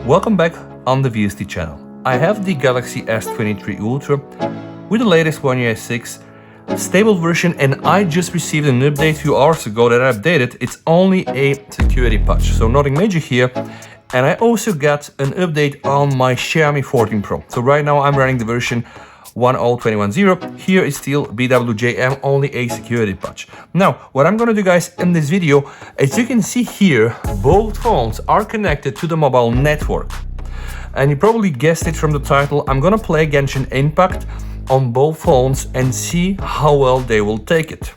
Welcome back on the VST channel. I have the Galaxy S23 Ultra with the latest One UI 6 stable version, and I just received an update a few hours ago that I updated. It's only a security patch, so nothing major here. And I also got an update on my Xiaomi 14 Pro. So right now I'm running the version 10210. Here is still BWJM, only a security patch. Now, what I'm gonna do, guys, in this video, as you can see here, both phones are connected to the mobile network. And you probably guessed it from the title, I'm gonna play Genshin Impact on both phones and see how well they will take it.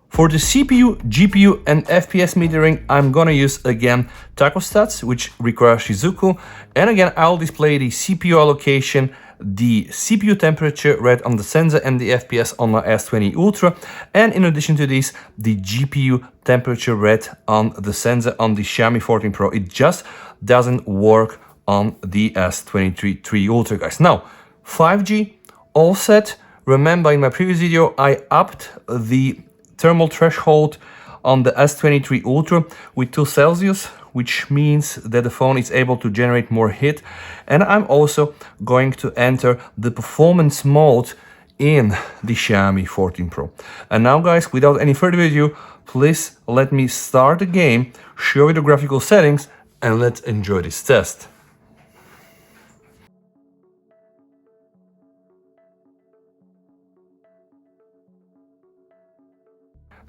For the CPU, GPU and FPS metering, I'm gonna use again Tacostats, which requires Shizuku. And again, I'll display the CPU allocation, the CPU temperature read on the sensor and the FPS on my S20 Ultra. And in addition to this, the GPU temperature read on the sensor on the Xiaomi 14 Pro. It just doesn't work on the S23 Ultra, guys. Now, 5G all set. Remember, in my previous video, I upped the thermal threshold on the S23 Ultra with 2 Celsius, which means that the phone is able to generate more heat. And I'm also going to enter the performance mode in the Xiaomi 14 Pro. And now, guys, without any further ado, please let me start the game, show you the graphical settings, and let's enjoy this test.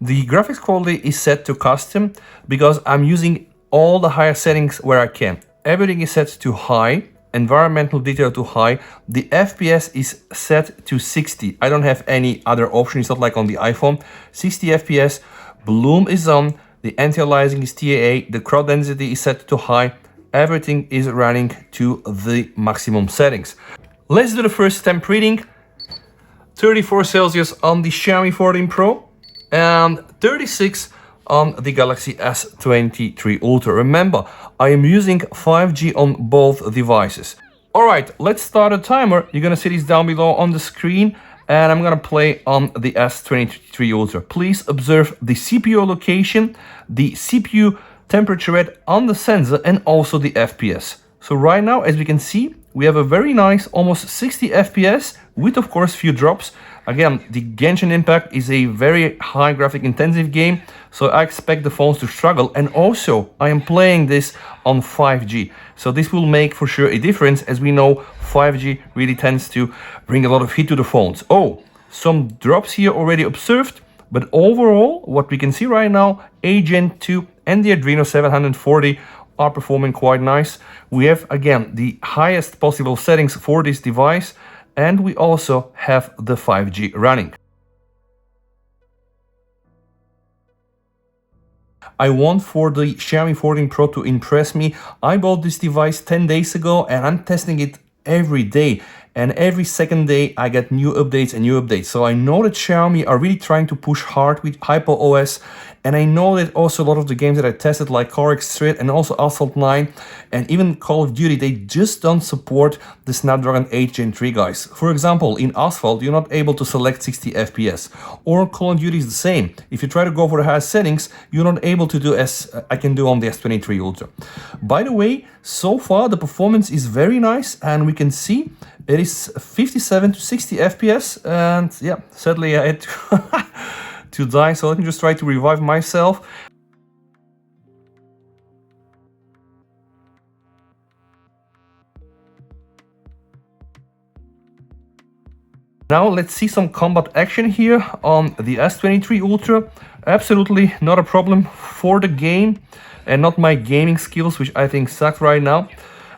The graphics quality is set to custom because I'm using all the higher settings where I can. Everything is set to high, environmental detail to high. The FPS is set to 60. I don't have any other option. It's not like on the iPhone. 60 FPS, bloom is on, the anti-aliasing is TAA, the crowd density is set to high. Everything is running to the maximum settings. Let's do the first temp reading. 34 Celsius on the Xiaomi 14 Pro. And 36 on the Galaxy S23 Ultra. Remember, I am using 5G on both devices. All right, let's start a timer. You're gonna see this down below on the screen, and I'm gonna play on the S23 Ultra. Please observe the CPU location, the CPU temperature read on the sensor, and also the FPS. So right now, as we can see, we have a very nice, almost 60 FPS with, of course, few drops. Again, the Genshin Impact is a very high graphic intensive game, so I expect the phones to struggle. And also, I am playing this on 5G. So this will make for sure a difference. As we know, 5G really tends to bring a lot of heat to the phones. Oh, some drops here already observed, but overall, what we can see right now, Gen 2 and the Adreno 740 are performing quite nice. We have, again, the highest possible settings for this device, and we also have the 5G running. I want for the Xiaomi 14 Pro to impress me. I bought this device 10 days ago and I'm testing it every day. And every second day I get new updates and new updates. So I know that Xiaomi are really trying to push hard with HyperOS. And I know that also a lot of the games that I tested, like Car Street and also Asphalt 9 and even Call of Duty, they just don't support the Snapdragon 8 Gen 3, guys. For example, in Asphalt, you're not able to select 60 FPS. Or Call of Duty is the same. If you try to go for the highest settings, you're not able to do as I can do on the S23 Ultra. By the way, so far the performance is very nice, and we can see it is 57 to 60 FPS. And yeah, sadly I had to die, so let me just try to revive myself. Now let's see some combat action here on the S23 Ultra. Absolutely not a problem for the game and not my gaming skills, which I think suck right now.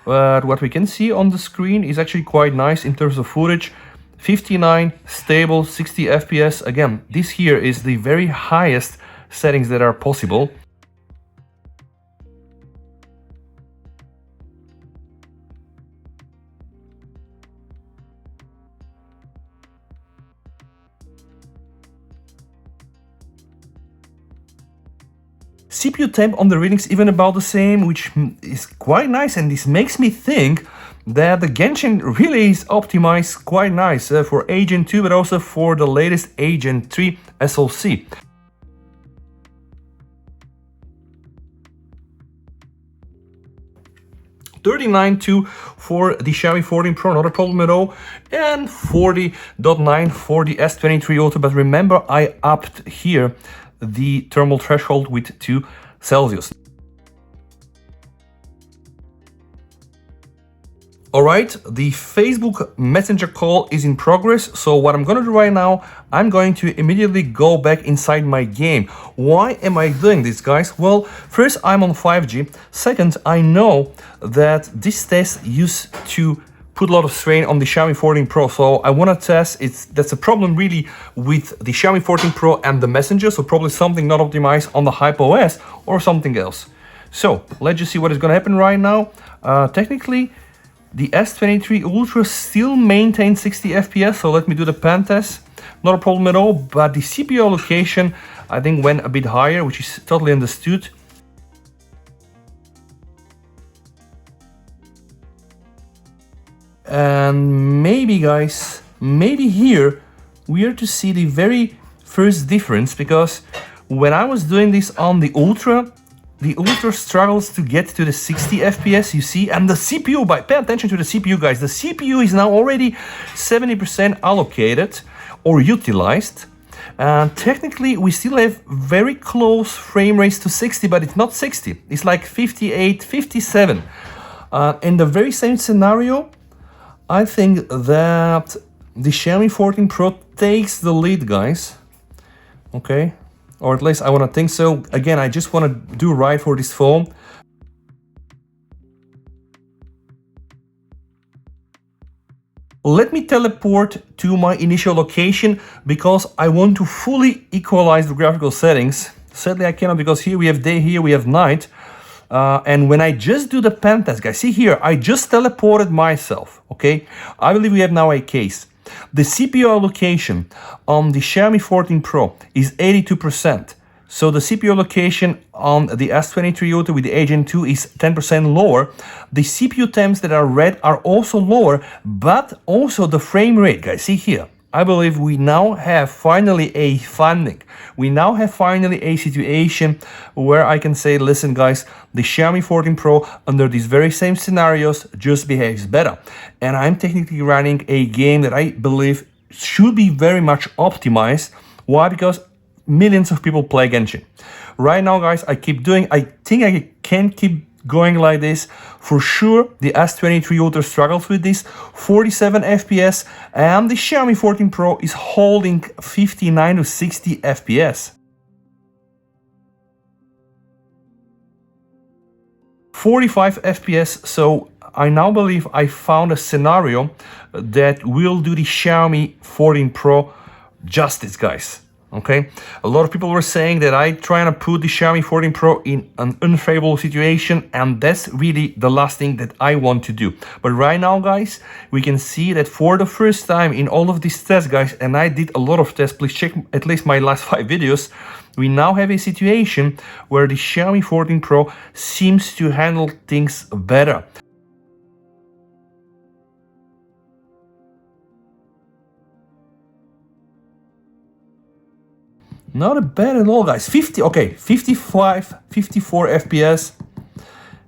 But what we can see on the screen is actually quite nice in terms of footage. 59 stable 60 FPS. Again, this here is the very highest settings that are possible. CPU temp on the readings even about the same, which is quite nice, and this makes me think that the Genshin really is optimized quite nice for Gen 2, but also for the latest Gen 3 SoC. 39.2 for the Xiaomi 14 Pro, not a problem at all, and 40.9 for the S23 Ultra. But remember, I upped here the thermal threshold with 2 Celsius. Alright, the Facebook Messenger call is in progress, so what I'm gonna do right now, I'm going to immediately go back inside my game. Why am I doing this, guys? Well, first, I'm on 5G. Second, I know that this test used to put a lot of strain on the Xiaomi 14 Pro, so I wanna test, that's a problem really with the Xiaomi 14 Pro and the Messenger, so probably something not optimized on the HyperOS or something else. So, let's just see what is gonna happen right now. Technically, the S23 Ultra still maintains 60 FPS, so let me do the pen test. Not a problem at all, but the CPU allocation, I think, went a bit higher, which is totally understood. And maybe, guys, maybe here we are to see the very first difference, because when I was doing this on the Ultra struggles to get to the 60 FPS, you see, and the CPU, pay attention to the CPU, guys, the CPU is now already 70% allocated or utilized, and technically we still have very close frame rates to 60, but it's not 60, it's like 58, 57. In the very same scenario, I think that the Xiaomi 14 Pro takes the lead, guys, okay? Or at least I want to think so. Again, I just want to do right for this phone. Let me teleport to my initial location because I want to fully equalize the graphical settings. Sadly, I cannot because here we have day, here we have night. And when I just do the pen test, guys, see here, I just teleported myself, okay? I believe we have now a case. The CPU allocation on the Xiaomi 14 Pro is 82%. So the CPU allocation on the S23 Ultra with the Gen 2 is 10% lower. The CPU temps that are red are also lower, but also the frame rate, guys, see here. I believe we now have finally a finding. We now have finally a situation where I can say, listen guys, the Xiaomi 14 Pro under these very same scenarios just behaves better. And I'm technically running a game that I believe should be very much optimized. Why? Because millions of people play Genshin. Right now, guys, I think I can keep going like this. For sure, the S23 Ultra struggles with this, 47 FPS, and the Xiaomi 14 Pro is holding 59 to 60 FPS. 45 FPS, so I now believe I found a scenario that will do the Xiaomi 14 Pro justice, guys. Okay, a lot of people were saying that I trying to put the Xiaomi 14 Pro in an unfavorable situation, and that's really the last thing that I want to do. But right now, guys, we can see that for the first time in all of these tests, guys, and I did a lot of tests, please check at least my last 5 videos, we now have a situation where the Xiaomi 14 Pro seems to handle things better. Not bad at all, guys. 55, 54 FPS.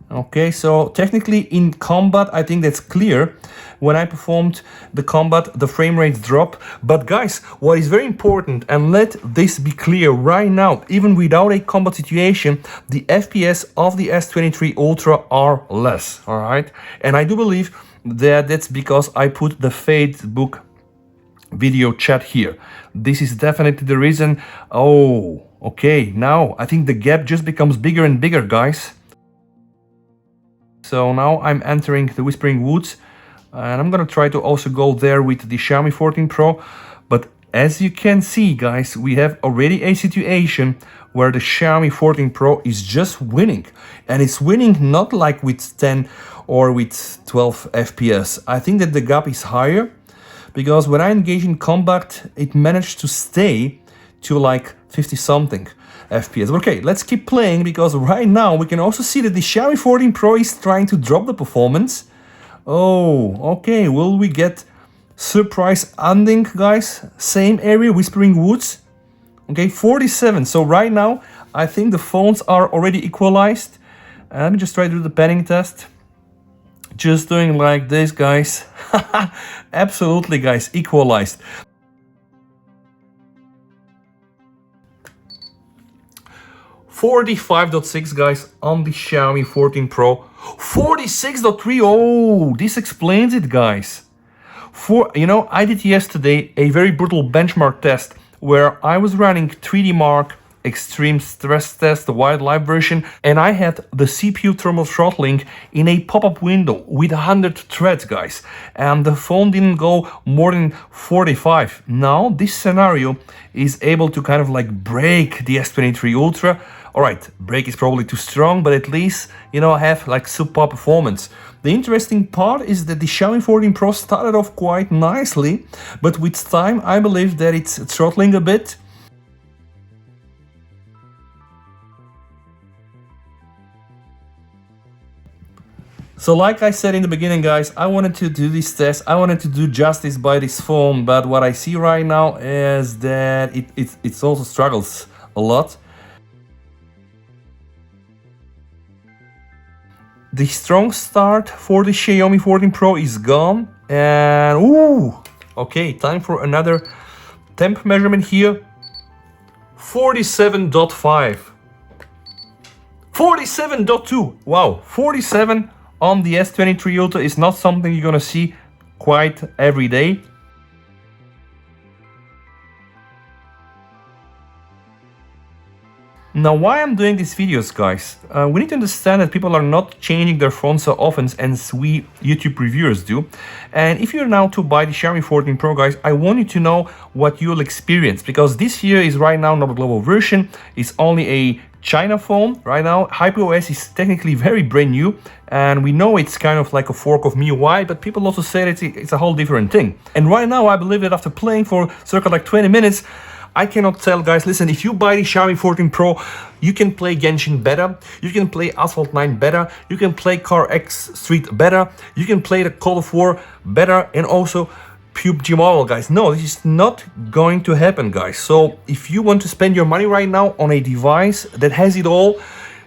Okay, so technically in combat, I think that's clear. When I performed the combat, the frame rates drop. But guys, what is very important, and let this be clear right now, even without a combat situation, the FPS of the S23 Ultra are less, all right? And I do believe that that's because I put the Facebook video chat here. This is definitely the reason. Oh, okay, now I think the gap just becomes bigger and bigger, guys. So now I'm entering the Whispering Woods, and I'm gonna try to also go there with the Xiaomi 14 Pro. But as you can see, guys, we have already a situation where the Xiaomi 14 Pro is just winning, and it's winning not like with 10 or with 12 FPS. I think that the gap is higher, because when I engage in combat, it managed to stay to like 50 something FPS. Okay, let's keep playing, because right now we can also see that the Xiaomi 14 Pro is trying to drop the performance. Oh, okay, will we get surprise ending, guys? Same area, Whispering Woods. Okay, 47. So right now, I think the phones are already equalized. Let me just try to do the panning test. just doing like this, guys. Absolutely, guys, equalized. $45.6, guys, on the Xiaomi 14 Pro. 46.3. Oh, this explains it, guys. I did yesterday a very brutal benchmark test where I was running 3D Mark Extreme Stress Test, the wildlife version, and I had the CPU thermal throttling in a pop-up window with 100 threads, guys, and the phone didn't go more than 45. Now this scenario is able to kind of like break the S23 Ultra. All right, break is probably too strong, but at least, have like subpar performance. The interesting part is that the Xiaomi 14 Pro started off quite nicely, but with time I believe that it's throttling a bit. So like I said in the beginning, guys, I wanted to do this test, I wanted to do justice by this phone, but what I see right now is that it also struggles a lot. The strong start for the Xiaomi 14 Pro is gone, and okay, time for another temp measurement here. 47.5. 47.2. Wow, 47 on the S23 Ultra is not something you're gonna see quite every day. Now, why I'm doing these videos, guys, we need to understand that people are not changing their phones so often as we YouTube reviewers do. And if you're now to buy the Xiaomi 14 Pro, guys, I want you to know what you'll experience, because this here is right now not a global version. It's only a China phone right now. HyperOS is technically very brand new, and we know it's kind of like a fork of MIUI, but people also say that it's a whole different thing. And right now, I believe that after playing for circa like 20 minutes, I cannot tell, guys, listen, if you buy the Xiaomi 14 Pro, you can play Genshin better, you can play Asphalt 9 better, you can play Car X Street better, you can play the Call of War better, and also PUBG Mobile, guys. No, this is not going to happen, guys. So if you want to spend your money right now on a device that has it all,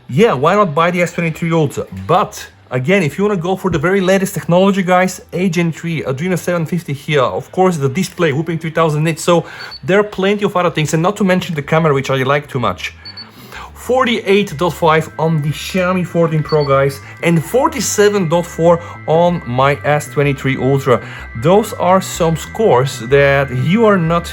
yeah, why not buy the S23 Ultra? But again, if you want to go for the very latest technology, guys, Gen 3, Adreno 750 here, of course, the display, whooping 3000 nits, so there are plenty of other things, and not to mention the camera, which I like too much. 48.5 on the Xiaomi 14 Pro, guys, and 47.4 on my S23 Ultra. Those are some scores that you are not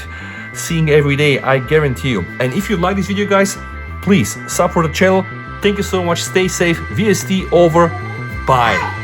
seeing every day, I guarantee you. And if you like this video, guys, please sub for the channel. Thank you so much. Stay safe. VST over. Bye.